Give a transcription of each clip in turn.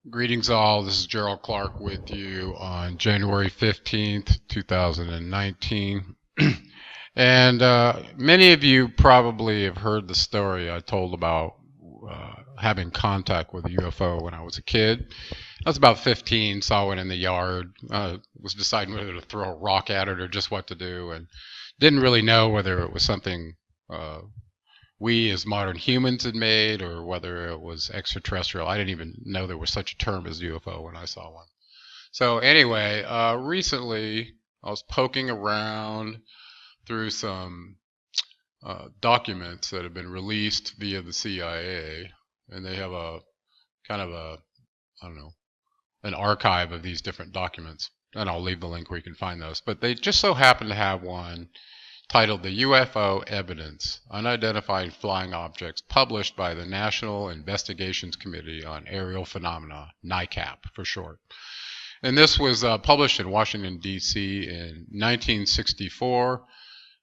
Greetings all, this is Gerald Clark with you on January 15th, 2019. And many of you probably have heard the story I told about having contact with a UFO when I was a kid. I was about 15, saw it in the yard, was deciding whether to throw a rock at it or just what to do, and didn't really know whether it was something we as modern humans had made or whether it was extraterrestrial. I didn't even know there was such a term as UFO when I saw one. So anyway, recently I was poking around through some documents that have been released via the CIA, and they have a kind of a, I don't know, an archive of these different documents, and I'll leave the link where you can find those. But they just so happen to have one titled The UFO Evidence, Unidentified Flying Objects, published by the National Investigations Committee on Aerial Phenomena, NICAP for short. And this was published in Washington, D.C. in 1964,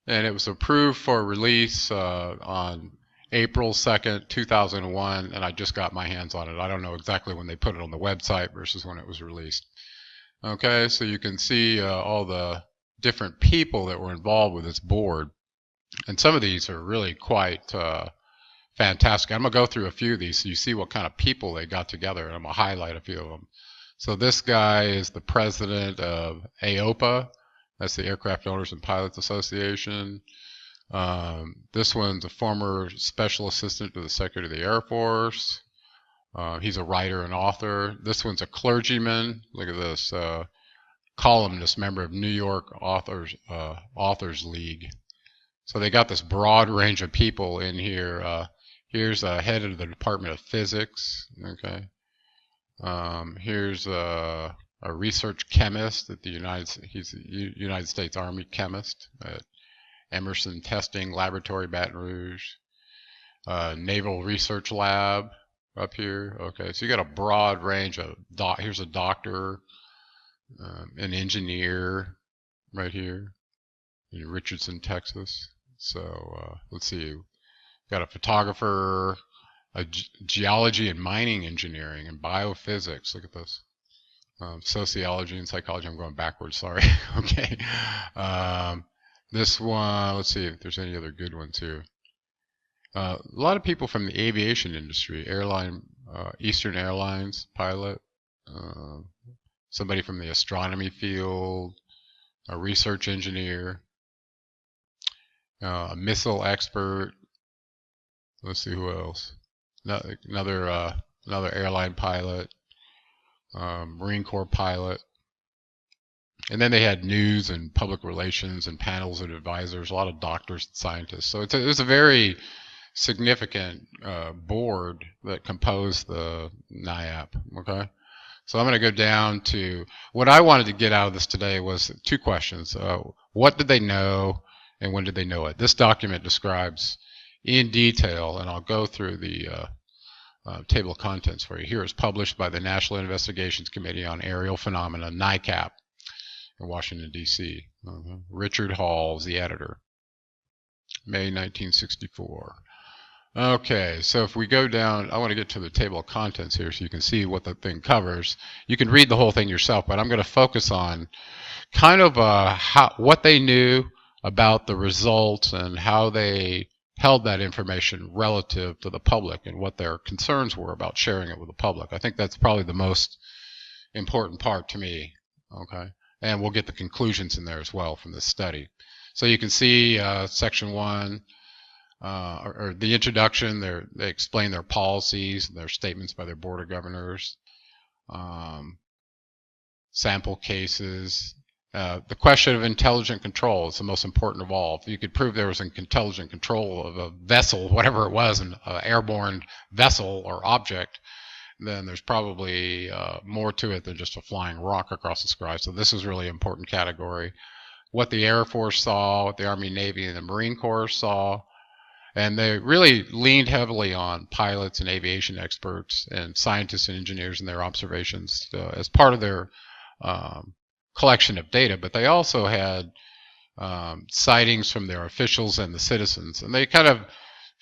and it was approved for release on April 2nd, 2001, and I just got my hands on it. I don't know exactly when they put it on the website versus when it was released. Okay, so you can see all the different people that were involved with this board, and some of these are really quite fantastic. I'm going to go through a few of these so you see what kind of people they got together, and I'm going to highlight a few of them. So this guy is the president of AOPA, that's the Aircraft Owners and Pilots Association. This one's a former special assistant to the Secretary of the Air Force. He's a writer and author. This one's a clergyman. Look at this. Columnist, member of New York Authors League. So they got this broad range of people in here. Here's a head of the Department of Physics. Okay. Here's a research chemist at the he's a United States Army chemist at Emerson Testing Laboratory, Baton Rouge. Naval Research Lab up here. Okay, so you got a broad range of here's a doctor. An engineer right here in Richardson, Texas. So let's see, got a photographer, a geology and mining engineering and biophysics. Look at this. Sociology and psychology. I'm going backwards, sorry. Okay. This one, let's see if there's any other good ones here. A lot of people from the aviation industry, Eastern Airlines pilot, somebody from the astronomy field, a research engineer, a missile expert. Let's see who else. Another airline pilot, Marine Corps pilot. And then they had news and public relations and panels of advisors, a lot of doctors and scientists. So it's a very significant board that composed the NIAP. Okay. So I'm going to go down to what I wanted to get out of this today was two questions. What did they know and when did they know it? This document describes in detail, and I'll go through the table of contents for you. Here it's published by the National Investigations Committee on Aerial Phenomena, NICAP, in Washington, D.C. Richard Hall is the editor. May 1964. Okay, so if we go down, I want to get to the table of contents here so you can see what the thing covers. You can read the whole thing yourself, but I'm going to focus on kind of what they knew about the results and how they held that information relative to the public and what their concerns were about sharing it with the public. I think that's probably the most important part to me. Okay, and we'll get the conclusions in there as well from this study. So you can see section 1. Or the introduction, they explain their policies, their statements by their board of governors, sample cases. The question of intelligent control is the most important of all. If you could prove there was an intelligent control of a vessel, whatever it was, an airborne vessel or object, then there's probably more to it than just a flying rock across the sky. So this is really an important category. What the Air Force saw, what the Army, Navy, and the Marine Corps saw. And they really leaned heavily on pilots and aviation experts and scientists and engineers and their observations as part of their collection of data. But they also had sightings from their officials and the citizens. And they kind of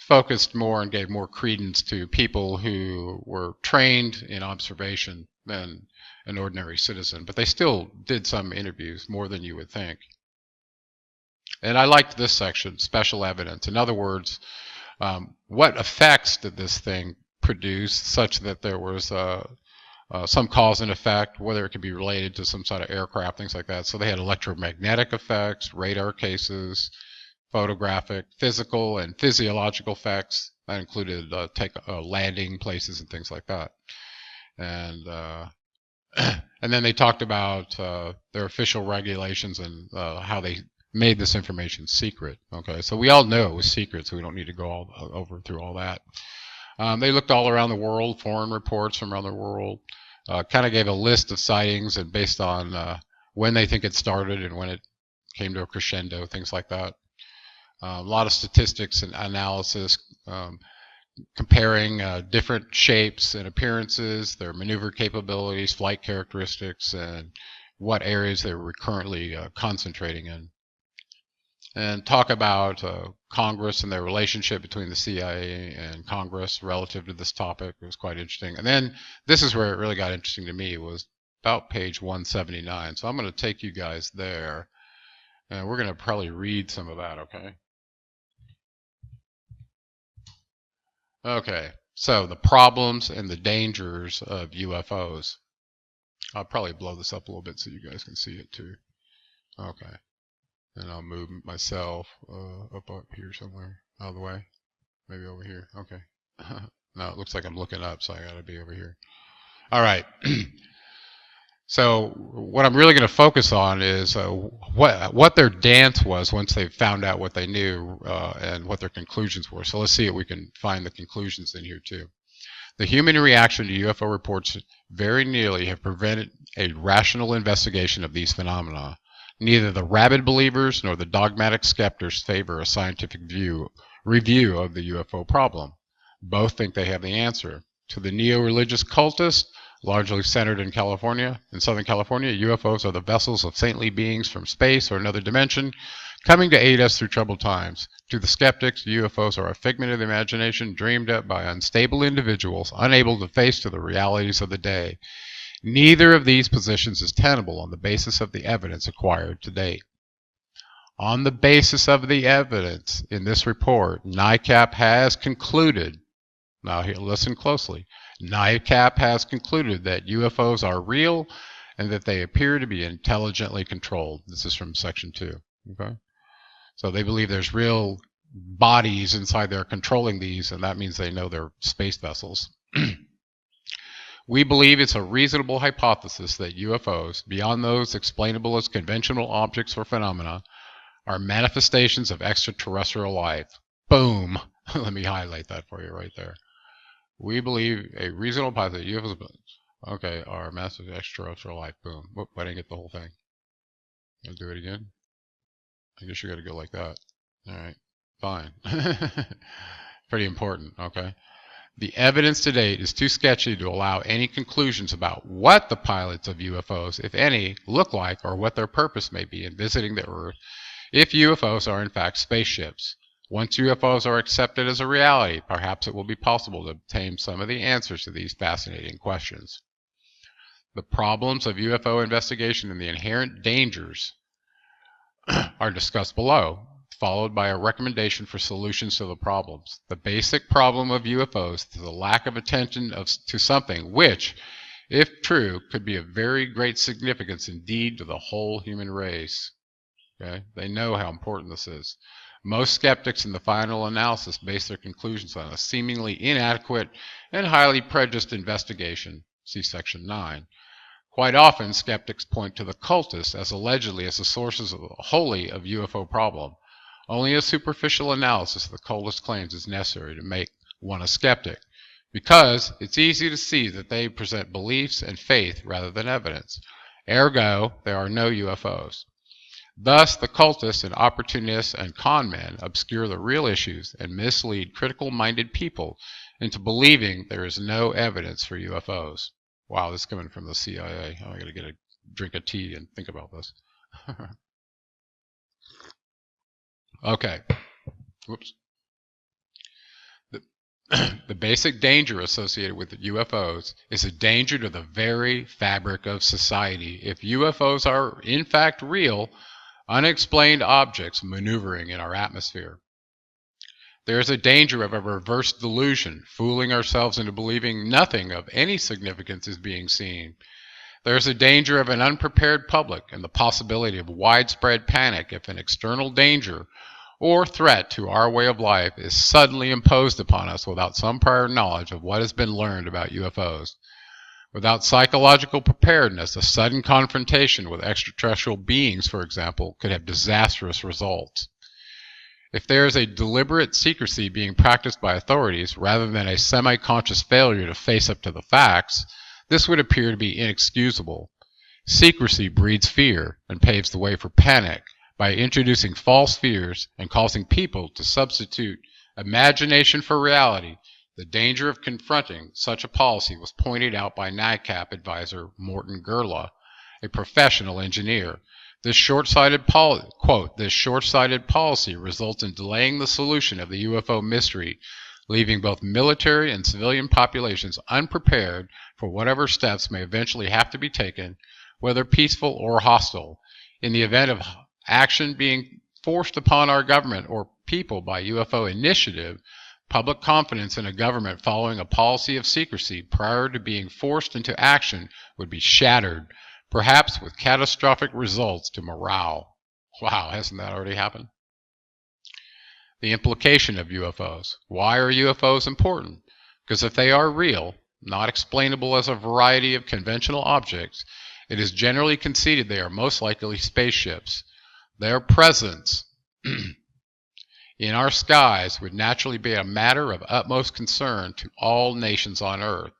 focused more and gave more credence to people who were trained in observation than an ordinary citizen, but they still did some interviews, more than you would think. And I liked this section, special evidence. In other words, what effects did this thing produce such that there was some cause and effect, whether it could be related to some sort of aircraft, things like that. So they had electromagnetic effects, radar cases, photographic, physical, and physiological effects. That included landing places and things like that. And and then they talked about their official regulations and how they made this information secret. Okay, so we all know it was secret, so we don't need to go through all that. They looked all around the world, foreign reports from around the world, kind of gave a list of sightings and based on when they think it started and when it came to a crescendo, things like that. A lot of statistics and analysis comparing different shapes and appearances, their maneuver capabilities, flight characteristics, and what areas they were currently concentrating in. And talk about Congress and their relationship between the CIA and Congress relative to this topic. It was quite interesting. And then this is where it really got interesting to me. It was about page 179. So I'm going to take you guys there, and we're going to probably read some of that, okay? Okay, so the problems and the dangers of UFOs. I'll probably blow this up a little bit so you guys can see it too. Okay. And I'll move myself up here somewhere, out of the way. Maybe over here. Okay. No, it looks like I'm looking up, so I got to be over here. All right. So what I'm really going to focus on is what their dance was once they found out what they knew and what their conclusions were. So let's see if we can find the conclusions in here too. The human reaction to UFO reports very nearly have prevented a rational investigation of these phenomena. Neither the rabid believers nor the dogmatic skeptics favor a scientific review of the UFO problem. Both think they have the answer. To the neo-religious cultists, largely centered in Southern California, UFOs are the vessels of saintly beings from space or another dimension, coming to aid us through troubled times. To the skeptics, UFOs are a figment of the imagination dreamed up by unstable individuals unable to face the realities of the day. Neither of these positions is tenable on the basis of the evidence acquired to date. On the basis of the evidence in this report, NICAP has concluded, now here, listen closely, NICAP has concluded that UFOs are real and that they appear to be intelligently controlled. This is from section 2. Okay? So they believe there's real bodies inside there controlling these, and that means they know they're space vessels. We believe it's a reasonable hypothesis that UFOs, beyond those explainable as conventional objects or phenomena, are manifestations of extraterrestrial life. Boom! Let me highlight that for you right there. We believe a reasonable hypothesis that UFOs, okay, are massive extraterrestrial life. Boom. Whoop, I didn't get the whole thing. I'll do it again. I guess you got to go like that. All right. Fine. Pretty important, okay? The evidence to date is too sketchy to allow any conclusions about what the pilots of UFOs, if any, look like or what their purpose may be in visiting the Earth if UFOs are in fact spaceships. Once UFOs are accepted as a reality, perhaps it will be possible to obtain some of the answers to these fascinating questions. The problems of UFO investigation and the inherent dangers are discussed below, followed by a recommendation for solutions to the problems. The basic problem of UFOs is the lack of attention to something which, if true, could be of very great significance indeed to the whole human race. Okay? They know how important this is. Most skeptics in the final analysis base their conclusions on a seemingly inadequate and highly prejudiced investigation. See section 9. Quite often, skeptics point to the cultists as allegedly as the sources wholly of UFO problem. Only a superficial analysis of the cultist claims is necessary to make one a skeptic, because it's easy to see that they present beliefs and faith rather than evidence. Ergo, there are no UFOs. Thus, the cultists and opportunists and con men obscure the real issues and mislead critical-minded people into believing there is no evidence for UFOs. Wow, this is coming from the CIA. Oh, I got to get a drink of tea and think about this. Okay. Whoops. The basic danger associated with UFOs is a danger to the very fabric of society. If UFOs are in fact real, unexplained objects maneuvering in our atmosphere, there is a danger of a reverse delusion, fooling ourselves into believing nothing of any significance is being seen. There is a danger of an unprepared public and the possibility of widespread panic if an external danger or threat to our way of life is suddenly imposed upon us without some prior knowledge of what has been learned about UFOs. Without psychological preparedness, a sudden confrontation with extraterrestrial beings, for example, could have disastrous results. If there is a deliberate secrecy being practiced by authorities rather than a semi-conscious failure to face up to the facts, this would appear to be inexcusable. Secrecy breeds fear and paves the way for panic by introducing false fears and causing people to substitute imagination for reality. The danger of confronting such a policy was pointed out by NICAP advisor Morton Gerla, a professional engineer. This short-sighted policy results in delaying the solution of the UFO mystery, leaving both military and civilian populations unprepared for whatever steps may eventually have to be taken, whether peaceful or hostile. In the event of action being forced upon our government or people by UFO initiative, public confidence in a government following a policy of secrecy prior to being forced into action would be shattered, perhaps with catastrophic results to morale. Wow, hasn't that already happened? The implication of UFOs. Why are UFOs important? Because if they are real, not explainable as a variety of conventional objects, it is generally conceded they are most likely spaceships. Their presence in our skies would naturally be a matter of utmost concern to all nations on Earth.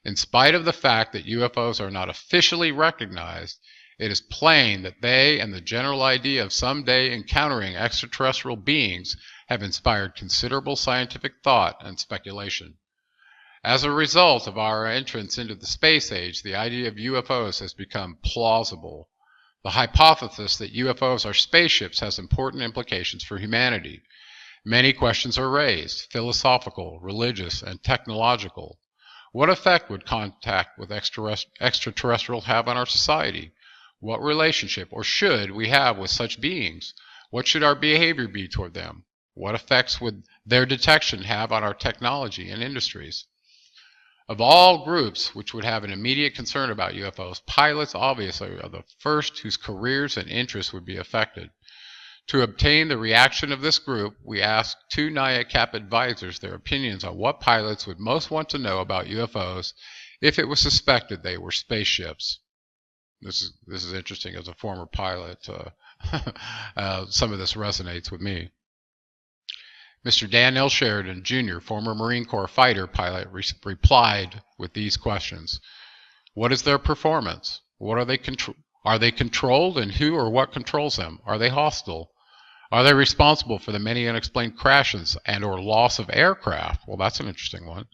In spite of the fact that UFOs are not officially recognized, it is plain that they and the general idea of someday encountering extraterrestrial beings have inspired considerable scientific thought and speculation. As a result of our entrance into the space age, the idea of UFOs has become plausible. The hypothesis that UFOs are spaceships has important implications for humanity. Many questions are raised: philosophical, religious, and technological. What effect would contact with extraterrestrials have on our society? What relationship, or should, we have with such beings? What should our behavior be toward them? What effects would their detection have on our technology and industries? Of all groups which would have an immediate concern about UFOs, pilots obviously are the first whose careers and interests would be affected. To obtain the reaction of this group, we asked two NICAP advisors their opinions on what pilots would most want to know about UFOs if it was suspected they were spaceships. This is interesting. As a former pilot, some of this resonates with me. Mr. Dan L. Sheridan, Jr., former Marine Corps fighter pilot, replied with these questions. What is their performance? What are they controlled, and who or what controls them? Are they hostile? Are they responsible for the many unexplained crashes and or loss of aircraft? Well, that's an interesting one.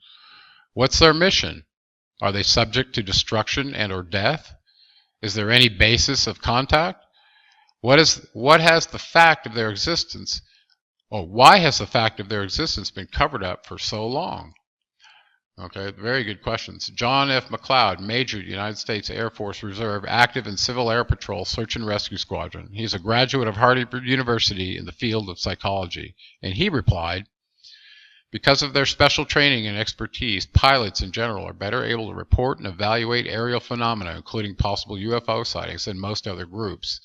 What's their mission? Are they subject to destruction and or death? Is there any basis of contact? What has the fact of their existence, or why has the fact of their existence been covered up for so long? Okay, very good questions. John F. McLeod, Major, United States Air Force Reserve, active in Civil Air Patrol Search and Rescue Squadron. He's a graduate of Harvard University in the field of psychology. And he replied, because of their special training and expertise, pilots in general are better able to report and evaluate aerial phenomena, including possible UFO sightings, than most other groups.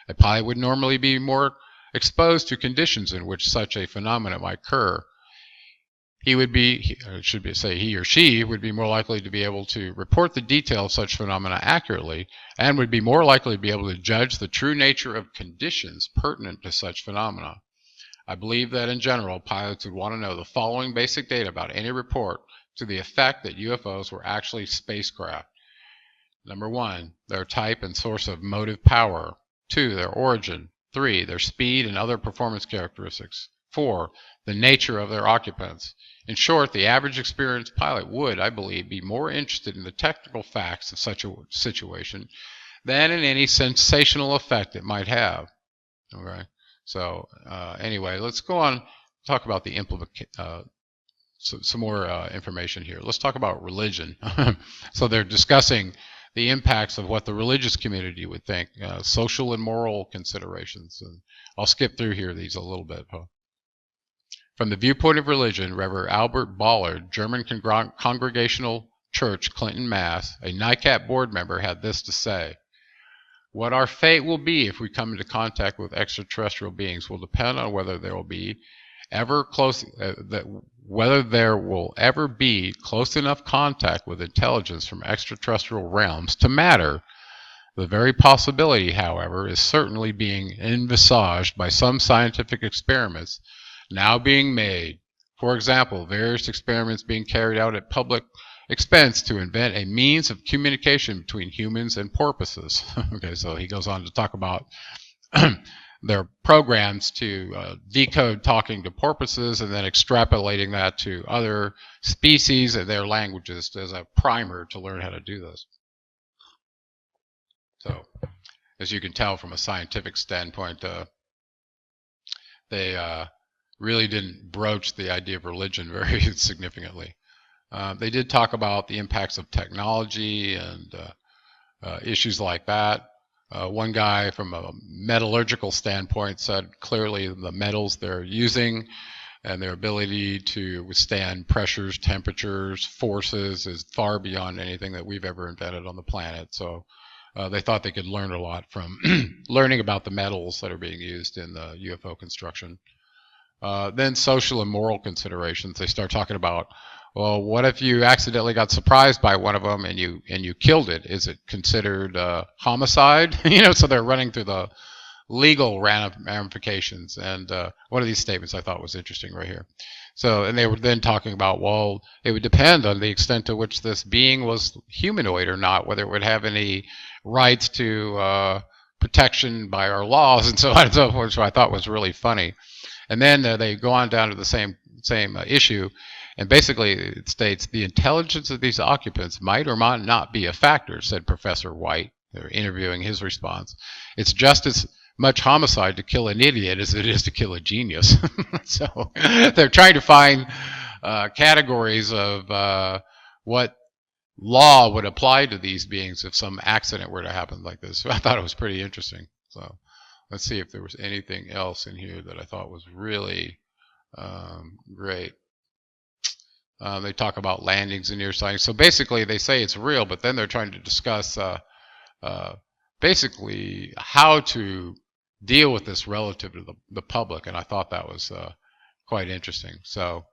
A pilot would normally be more exposed to conditions in which such a phenomenon might occur. He or she would be more likely to be able to report the detail of such phenomena accurately, and would be more likely to be able to judge the true nature of conditions pertinent to such phenomena. I believe that in general, pilots would want to know the following basic data about any report to the effect that UFOs were actually spacecraft. Number 1, their type and source of motive power. 2, their origin. 3, their speed and other performance characteristics. 4, the nature of their occupants. In short, the average experienced pilot would, I believe, be more interested in the technical facts of such a situation than in any sensational effect it might have. Okay, so anyway, let's go on talk about the some more information here. Let's talk about religion. So they're discussing the impacts of what the religious community would think, social and moral considerations. And I'll skip through here these a little bit. From the viewpoint of religion, Reverend Albert Ballard, German Congregational Church, Clinton, Mass., a NICAP board member, had this to say: "What our fate will be if we come into contact with extraterrestrial beings will depend on whether there will ever be close enough contact with intelligence from extraterrestrial realms to matter. The very possibility, however, is certainly being envisaged by some scientific experiments now being made. For example, various experiments being carried out at public expense to invent a means of communication between humans and porpoises." Okay, so he goes on to talk about their programs to decode talking to porpoises and then extrapolating that to other species and their languages as a primer to learn how to do this. So, as you can tell from a scientific standpoint, they really didn't broach the idea of religion very significantly. They did talk about the impacts of technology and issues like that. One guy from a metallurgical standpoint said clearly the metals they're using and their ability to withstand pressures, temperatures, forces is far beyond anything that we've ever invented on the planet. So they thought they could learn a lot from learning about the metals that are being used in the UFO construction. Then social and moral considerations. They start talking about, well, what if you accidentally got surprised by one of them and you killed it? Is it considered homicide? So they're running through the legal ramifications. And one of these statements I thought was interesting right here. So, and they were then talking about, well, it would depend on the extent to which this being was humanoid or not, whether it would have any rights to protection by our laws and so on and so forth, which I thought was really funny. And then they go on down to the same issue, and basically it states the intelligence of these occupants might or might not be a factor, said Professor White. They're interviewing his response. It's just as much homicide to kill an idiot as it is to kill a genius. So they're trying to find categories of what law would apply to these beings if some accident were to happen like this. So I thought it was pretty interesting. So let's see if there was anything else in here that I thought was really great. They talk about landings and near sightings. So basically they say it's real, but then they're trying to discuss basically how to deal with this relative to the public, and I thought that was quite interesting. So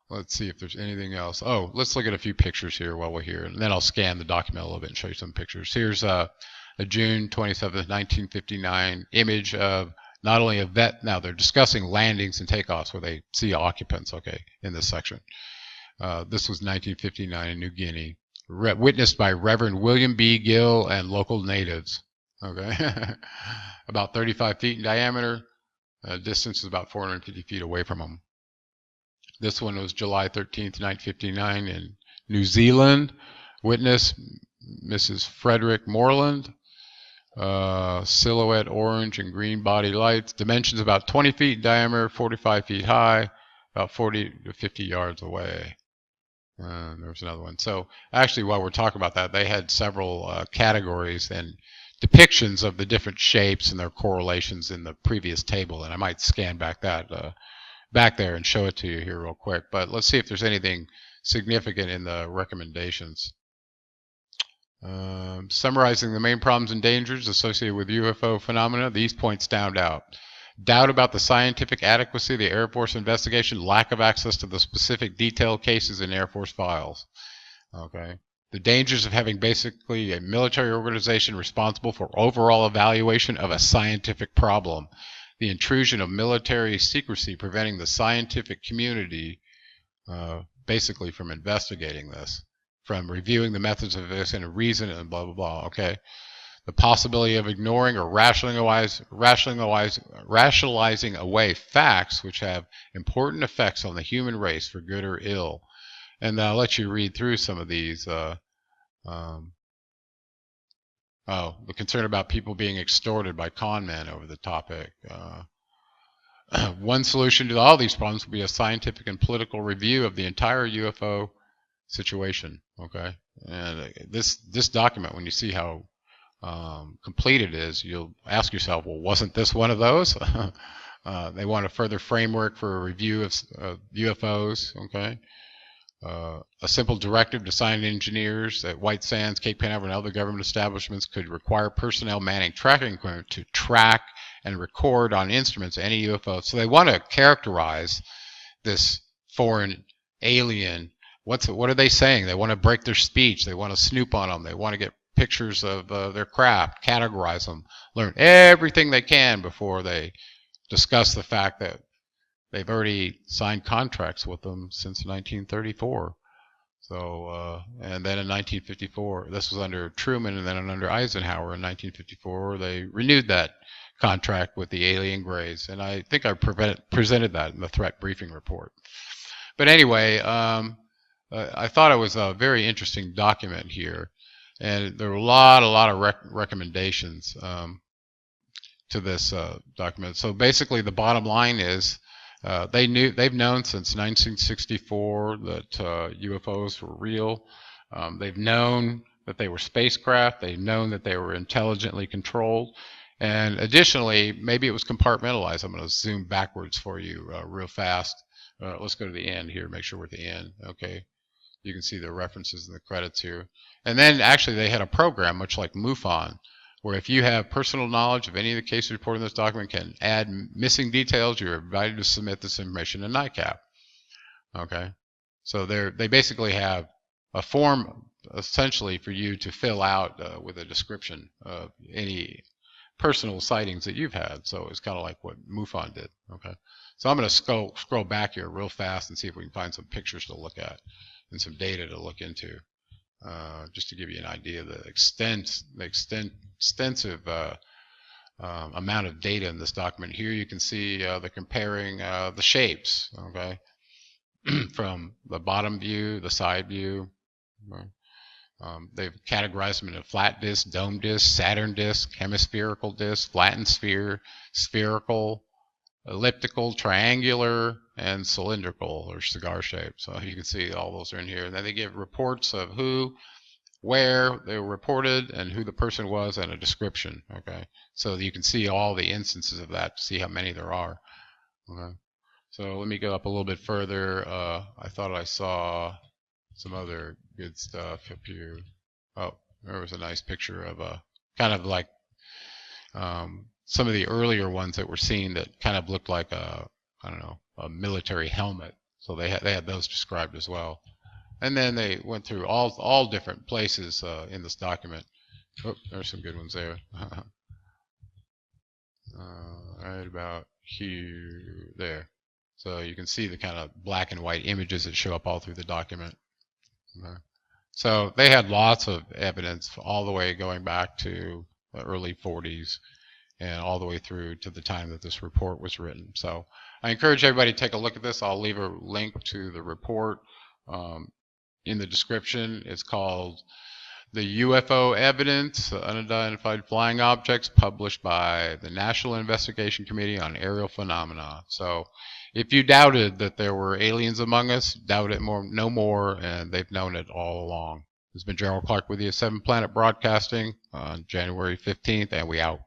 let's see if there's anything else. Oh, let's look at a few pictures here while we're here, and then I'll scan the document a little bit and show you some pictures. Here's a June 27th, 1959 image of not only a vet. Now they're discussing landings and takeoffs where they see occupants, okay, in this section. This was 1959 in New Guinea, witnessed by Reverend William B. Gill and local natives. Okay, about 35 feet in diameter. Distance is about 450 feet away from them. This one was July 13th, 1959 in New Zealand. Witness Mrs. Frederick Moreland. Silhouette orange and green body lights. Dimensions about 20 feet in diameter, 45 feet high, about 40 to 50 yards away. There was another one. So actually, while we're talking about that, they had several categories and depictions of the different shapes and their correlations in the previous table. And I might scan back there and show it to you here real quick. But let's see if there's anything significant in the recommendations. Summarizing the main problems and dangers associated with UFO phenomena, these points stand out. Doubt about the scientific adequacy of the Air Force investigation, lack of access to the specific detailed cases in Air Force files. Okay. The dangers of having basically a military organization responsible for overall evaluation of a scientific problem. The intrusion of military secrecy preventing the scientific community basically from investigating this, from reviewing the methods of this and reason and blah, blah, blah. Okay. The possibility of ignoring or rationalizing away facts which have important effects on the human race for good or ill. And I'll let you read through some of these. The concern about people being extorted by con men over the topic. One solution to all these problems would be a scientific and political review of the entire UFO situation. Okay, and this document, when you see how complete it is, you'll ask yourself, well, wasn't this one of those? They want a further framework for a review of UFOs. Okay, a simple directive to sign engineers at White Sands, Cape Canaveral, and other government establishments could require personnel manning tracking equipment to track and record on instruments any UFO. So they want to characterize this foreign alien. What are they saying? They want to break their speech. They want to snoop on them. They want to get pictures of their craft, categorize them, learn everything they can before they discuss the fact that they've already signed contracts with them since 1934. So, and then in 1954, this was under Truman, and then under Eisenhower in 1954, they renewed that contract with the alien Greys. And I think I presented that in the threat briefing report. But anyway, I thought it was a very interesting document here. And there were a lot of recommendations to this document. So basically, the bottom line is they've known since 1964 that UFOs were real. They've known that they were spacecraft. They've known that they were intelligently controlled. And additionally, maybe it was compartmentalized. I'm going to zoom backwards for you real fast. Let's go to the end here. Make sure we're at the end. Okay. You can see the references and the credits here. And then actually they had a program, much like MUFON, where if you have personal knowledge of any of the cases reported in this document, can add missing details, you're invited to submit this information to NICAP. Okay, so they basically have a form essentially for you to fill out with a description of any personal sightings that you've had. So it's kind of like what MUFON did. Okay, so I'm going to scroll back here real fast and see if we can find some pictures to look at and some data to look into. Just to give you an idea of the extensive amount of data in this document. Here you can see the comparing the shapes, okay, from the bottom view, the side view. They've categorized them into flat disk, dome disk, Saturn disk, hemispherical disk, flattened sphere, spherical, elliptical, triangular, and cylindrical or cigar shaped. So you can see all those are in here. And then they give reports of who, where they were reported, and who the person was, and a description. Okay, so you can see all the instances of that to see how many there are. Okay, so let me go up a little bit further. I thought I saw some other good stuff up here. Oh, there was a nice picture of a kind of like some of the earlier ones that were seen that kind of looked like a, I don't know, a military helmet. So they had those described as well. And then they went through all different places in this document. Oh, there's some good ones there. Right about here, there. So you can see the kind of black and white images that show up all through the document. Okay. So they had lots of evidence all the way going back to the early 40s. And all the way through to the time that this report was written. So I encourage everybody to take a look at this. I'll leave a link to the report in the description. It's called The UFO Evidence, Unidentified Flying Objects, published by the National Investigation Committee on Aerial Phenomena. So if you doubted that there were aliens among us, doubt it no more, and they've known it all along. This has been Gerald Clark with you, 7 Planet Broadcasting on January 15th, and we out.